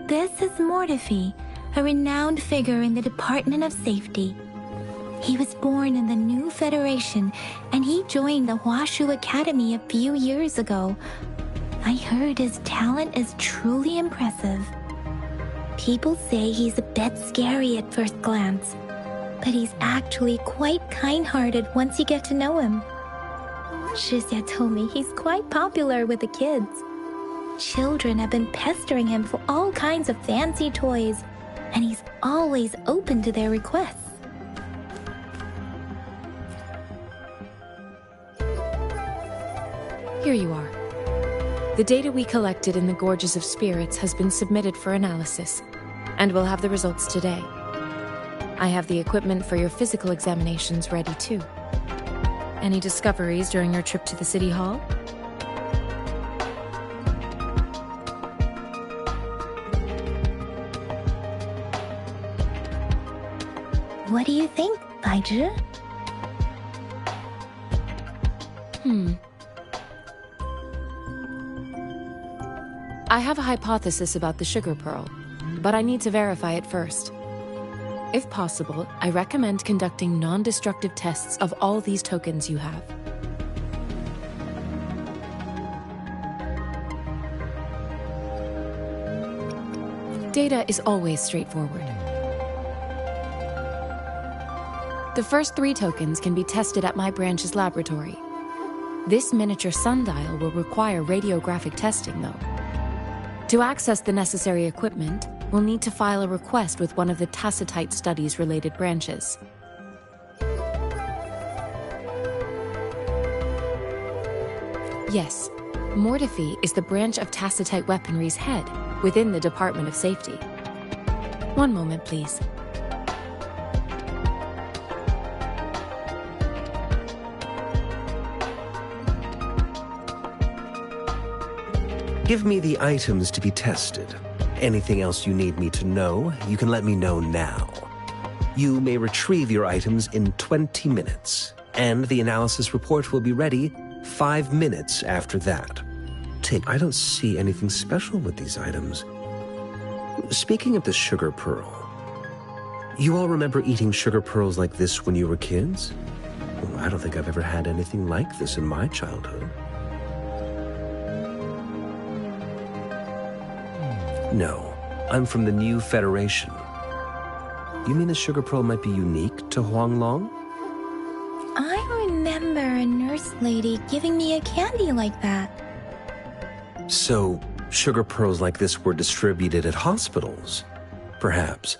This is Mortifi, a renowned figure in the Department of Safety. He was born in the new Federation, and he joined the Huashu Academy a few years ago. I heard his talent is truly impressive. People say he's a bit scary at first glance, but he's actually quite kind-hearted once you get to know him. Shizia told me he's quite popular with the kids. Children have been pestering him for all kinds of fancy toys, and he's always open to their requests. Here you are. The data we collected in the Gorges of Spirits has been submitted for analysis, and we'll have the results today. I have the equipment for your physical examinations ready too. Any discoveries during your trip to the City Hall? What do you think, Baizhi? I have a hypothesis about the sugar pearl, but I need to verify it first. If possible, I recommend conducting non-destructive tests of all these tokens you have. Data is always straightforward. The first 3 tokens can be tested at my branch's laboratory. This miniature sundial will require radiographic testing, though. To access the necessary equipment, we'll need to file a request with one of the Tacitite Studies-related branches. Yes, Mortifi is the branch of Tacitite Weaponry's head within the Department of Safety. One moment, please. Give me the items to be tested. Anything else you need me to know, you can let me know now. You may retrieve your items in 20 minutes, and the analysis report will be ready 5 minutes after that. I don't see anything special with these items. Speaking of the sugar pearl, you all remember eating sugar pearls like this when you were kids? Well, I don't think I've ever had anything like this in my childhood. No, I'm from the new Federation. You mean the sugar pearl might be unique to Huanglong? I remember a nurse lady giving me a candy like that. So, sugar pearls like this were distributed at hospitals, perhaps.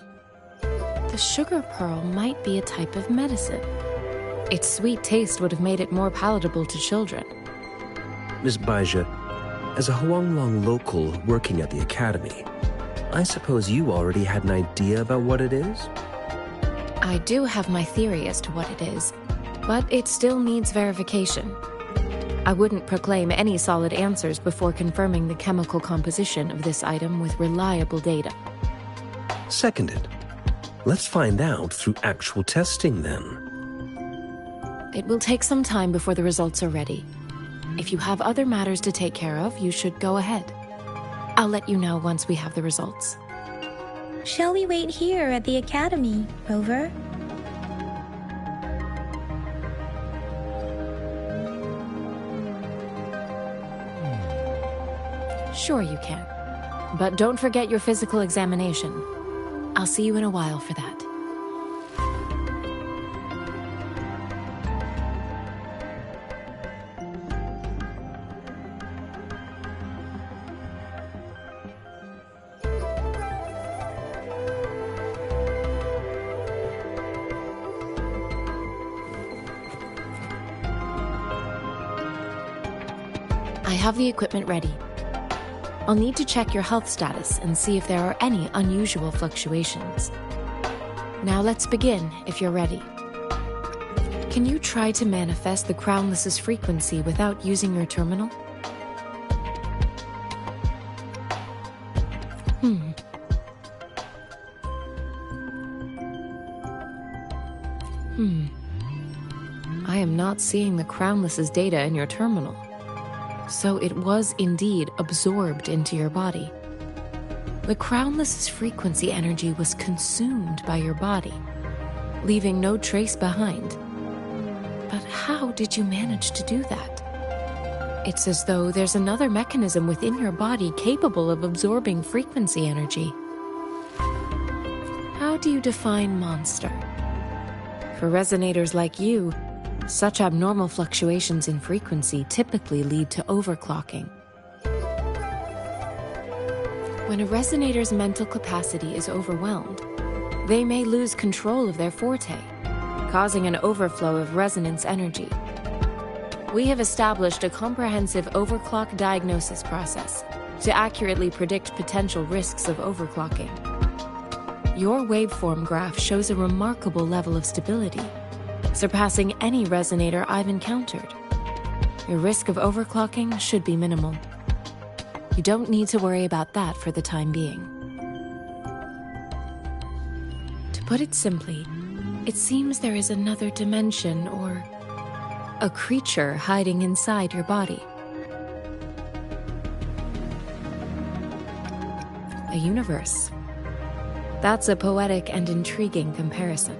The sugar pearl might be a type of medicine. Its sweet taste would have made it more palatable to children. Miss Baija, as a Huanglong local working at the Academy, I suppose you already had an idea about what it is? I do have my theory as to what it is, but it still needs verification. I wouldn't proclaim any solid answers before confirming the chemical composition of this item with reliable data. Seconded. Let's find out through actual testing then. It will take some time before the results are ready. If you have other matters to take care of, you should go ahead. I'll let you know once we have the results. Shall we wait here at the Academy, Rover? Sure you can. But don't forget your physical examination. I'll see you in a while for that. I have the equipment ready. I'll need to check your health status and see if there are any unusual fluctuations. Now let's begin, if you're ready. Can you try to manifest the Crownless's frequency without using your terminal? I am not seeing the Crownless's data in your terminal. So it was indeed absorbed into your body. The Crownless's frequency energy was consumed by your body, leaving no trace behind. But how did you manage to do that? It's as though there's another mechanism within your body capable of absorbing frequency energy. How do you define monster? For resonators like you, such abnormal fluctuations in frequency typically lead to overclocking. When a resonator's mental capacity is overwhelmed, they may lose control of their forte, causing an overflow of resonance energy. We have established a comprehensive overclock diagnosis process to accurately predict potential risks of overclocking. Your waveform graph shows a remarkable level of stability, surpassing any resonator I've encountered. Your risk of overclocking should be minimal. You don't need to worry about that for the time being. To put it simply, it seems there is another dimension or a creature hiding inside your body. A universe. That's a poetic and intriguing comparison.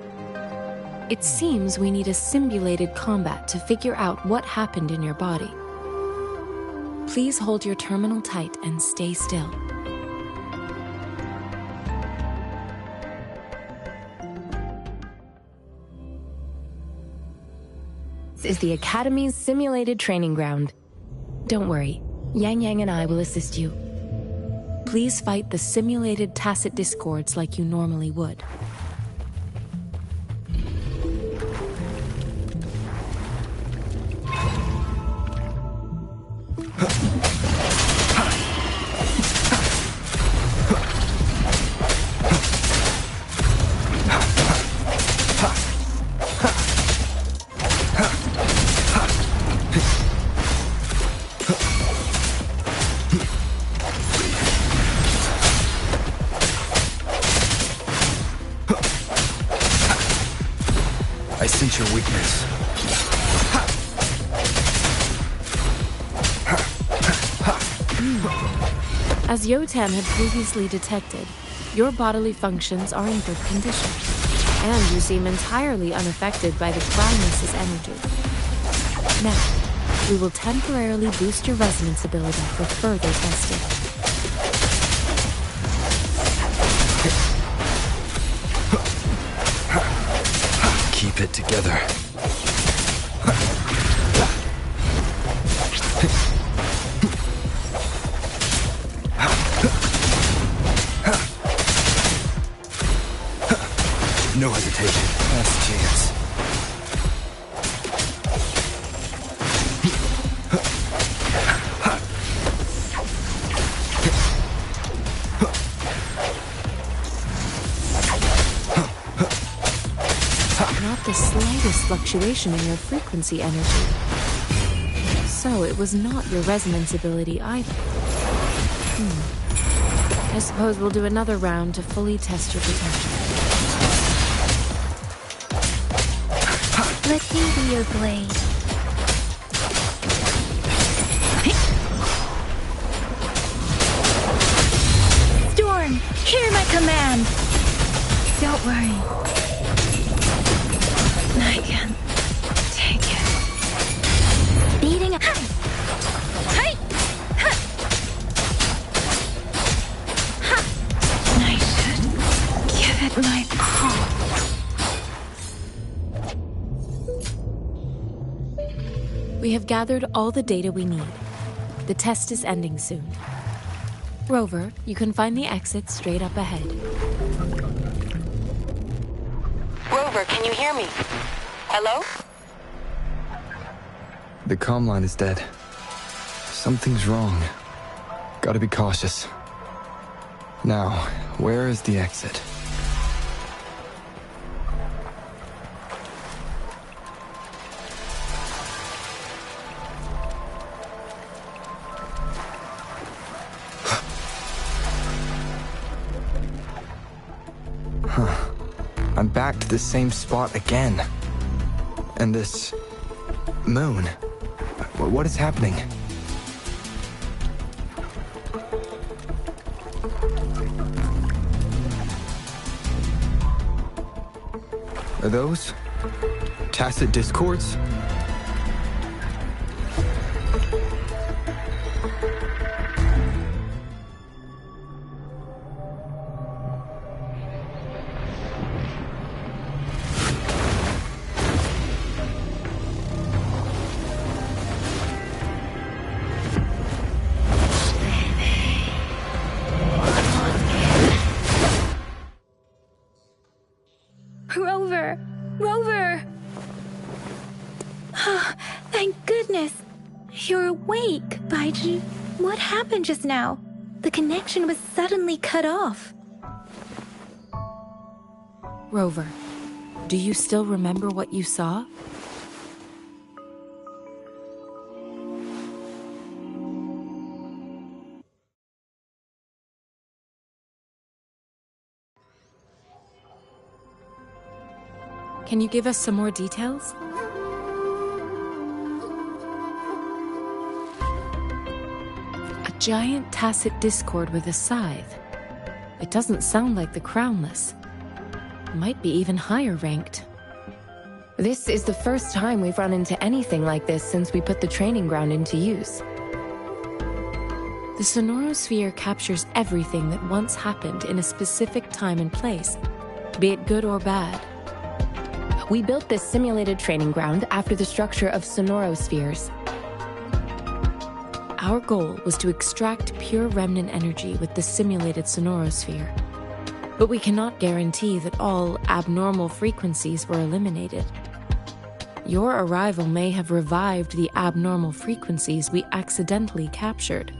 It seems we need a simulated combat to figure out what happened in your body. Please hold your terminal tight and stay still. This is the Academy's simulated training ground. Don't worry, Yang Yang and I will assist you. Please fight the simulated tacit discords like you normally would. I sense your weakness. As Yotan had previously detected, your bodily functions are in good condition, and you seem entirely unaffected by the Crownless's energy. Now, we will temporarily boost your resonance ability for further testing. Keep it together. No hesitation. Last chance. notice fluctuation in your frequency energy. So it was not your resonance ability either. I suppose we'll do another round to fully test your potential. Let me be your blade. Storm, hear my command! Don't worry. I can take it. Beating a... Hey! I should give it my all. We have gathered all the data we need. The test is ending soon. Rover, you can find the exit straight up ahead. Rover, can you hear me? Hello? The comm line is dead. Something's wrong. Gotta be cautious. Now, where is the exit? I'm back to the same spot again. And this... moon. What is happening? Are those... tacit discords? Rover! Rover! Oh, thank goodness! You're awake, Baiji. What happened just now? The connection was suddenly cut off. Rover, do you still remember what you saw? Can you give us some more details? A giant tacit discord with a scythe. It doesn't sound like the Crownless. Might be even higher ranked. This is the first time we've run into anything like this since we put the training ground into use. The Sonorosphere captures everything that once happened in a specific time and place, be it good or bad. We built this simulated training ground after the structure of Sonorospheres. Our goal was to extract pure remnant energy with the simulated Sonorosphere. But we cannot guarantee that all abnormal frequencies were eliminated. Your arrival may have revived the abnormal frequencies we accidentally captured.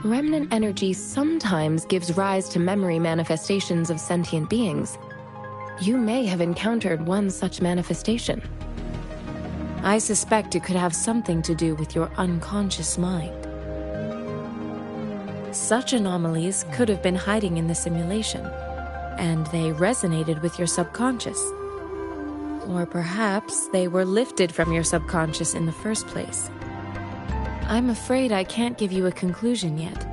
Remnant energy sometimes gives rise to memory manifestations of sentient beings. You may have encountered one such manifestation. I suspect it could have something to do with your unconscious mind. Such anomalies could have been hiding in the simulation, and they resonated with your subconscious. Or perhaps they were lifted from your subconscious in the first place. I'm afraid I can't give you a conclusion yet.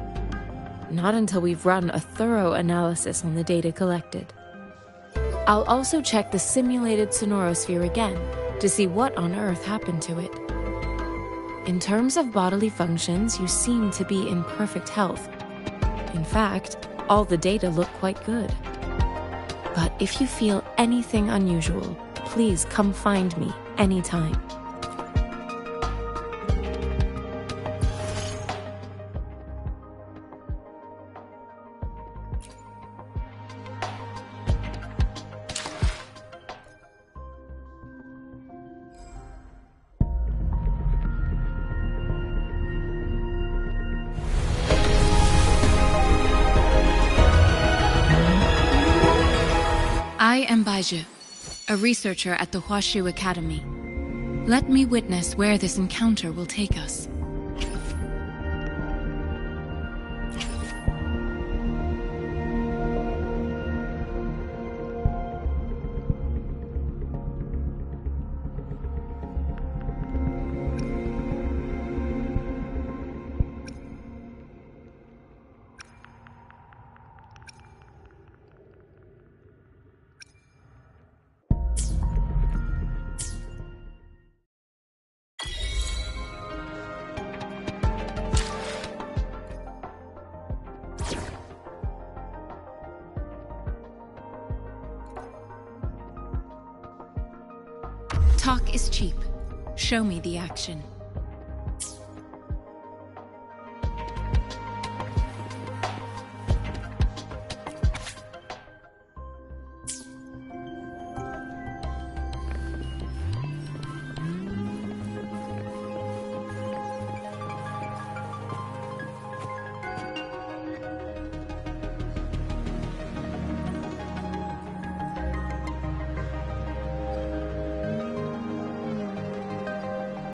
Not until we've run a thorough analysis on the data collected. I'll also check the simulated Sonorosphere again to see what on earth happened to it. In terms of bodily functions, you seem to be in perfect health. In fact, all the data look quite good. But if you feel anything unusual, please come find me anytime. I am Baiju. a researcher at the Huashu Academy. Let me witness where this encounter will take us. Talk is cheap. Show me the action.